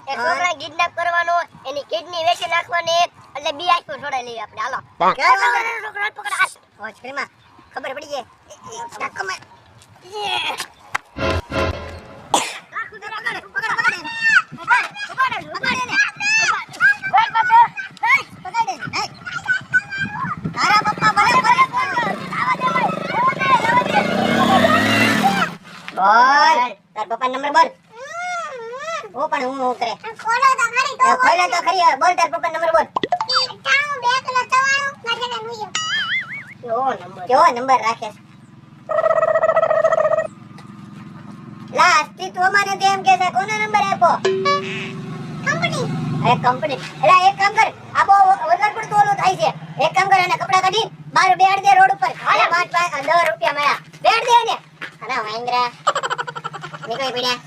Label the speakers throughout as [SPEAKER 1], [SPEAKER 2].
[SPEAKER 1] એ છોકરા કિડનેપ કરવાનો, એની કિડની વેચી નાખવાની, એટલે બી આખો છોડાઈ લઈએ આપણે. હાલો છોકરા પકડ. ઓ છોકરીમાં ખબર પડી ગઈ. ચાકમાં તાર પપ્પા નંબર બોલ. ઓ પણ હું કરે ખોલો તો ખરી તો ખોલો તો ખરી. બોલ તાર પપ્પા નંબર બોલ. 9294 કેવો નંબર રાખે છે? લા અસ્તિત્વમાં નથી એમ કે છે. કોનો નંબર આપો? કંપની. અરે કંપની. એલા એક કામ કર, આ બહુ વધારે પડતું ઓલું થાય છે. એક કામ કર, અને કપડા કાઢી બાર બેડ દે રોડ ઉપર. હાલે 5 રૂપિયા મળ્યા. બેડ દે ને. અરે વાંદરા નીકળી પડ્યા.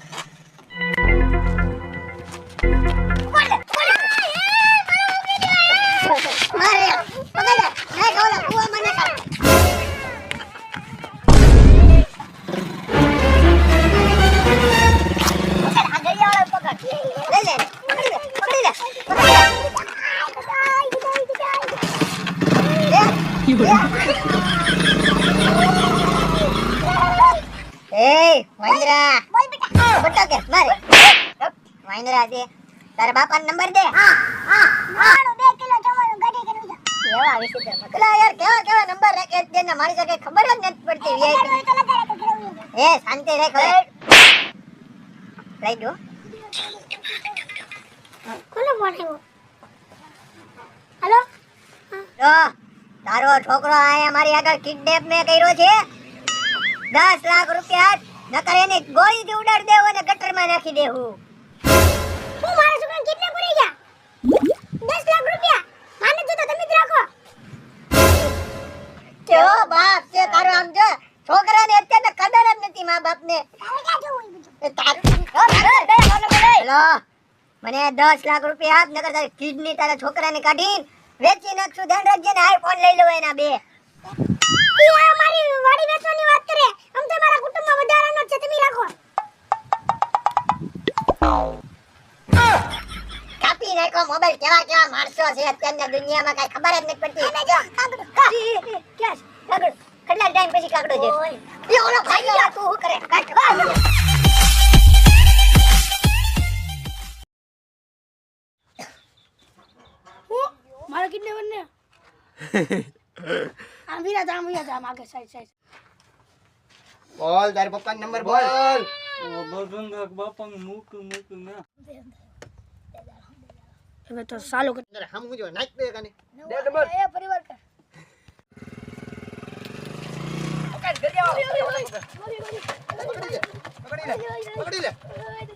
[SPEAKER 1] મારે પકડ ના ખોલા કુવા મને કર. આ ગડિયાવાળા પકડ. લે લે પકડી લે પકડી લે પકડી લે. એ વાંદરા બોલ બેટા. બટા કે મારે વાંદરા દે તારા બાપાનો નંબર દે. હા 2 કિલો જમવાનું ગાડી કરી જા. એવા વિચિત્ર મકલા યાર કેવા કેવા નંબર રાખે છે ને મારી સાથે ખબર જ નથી પડતી. વીઆઈપી તો લગાડે તો ગળવું. એ શાંતિ રાખ હવે. લઈ દો. કોને ફોન આવ્યો? હેલો. જો તારો છોકરો આયા મારી આગળ કિડનેપ મે કર્યો છે. 10 લાખ રૂપિયા નકર એને ગોળીથી ઉડાડી દેવો અને ગટરમાં નાખી દેવું. હું મારા છોકરાને કિડનેપ કરી ગયા. 10 લાખ રૂપિયા માને જો તો તમે જ રાખો. કેવો બાપ છે તારો? આમ જો છોકરાને અત્યારે કદર જ નથી મા બાપને. તારે ક્યાં જવું એ તારું? હેલો મને 10 લાખ રૂપિયા આપ નકર તારી કિડની તારા છોકરાને કાઢીને વેચી નાખશું. ધ્યાન રાખજે ને. આઈફોન લઈ લો એના 2. ઈ મારી વાડી વેચવાની વાત કરે. આમ તો મારા કુટુંબમાં વધારાનો છે. તમે રાખો. કાપી નાખો મોબાઈલ. કેવા કેવા માણસો છે અત્યારની દુનિયામાં કઈ ખબર જ નથી પડતી. અને જો કાગડો ક્યાં કાગડો કેટલા ટાઈમ પછી કાગડો છે? એ ઓલો ભાઈ તું શું કરે? કાઢ
[SPEAKER 2] મારા કિડનેપર ને આમ વિરા જામ આગે સાઈડ.
[SPEAKER 3] બોલ તાર પપ્પાનો નંબર બોલ.
[SPEAKER 4] ઓ બગંગા બાપાનું મોટું ના.
[SPEAKER 2] હવે તો સાલો કે
[SPEAKER 3] અરે હમ જો નાખ દે કાને.
[SPEAKER 2] દે નંબર એ પરિવાર કા
[SPEAKER 3] પકડી લે પકડી લે.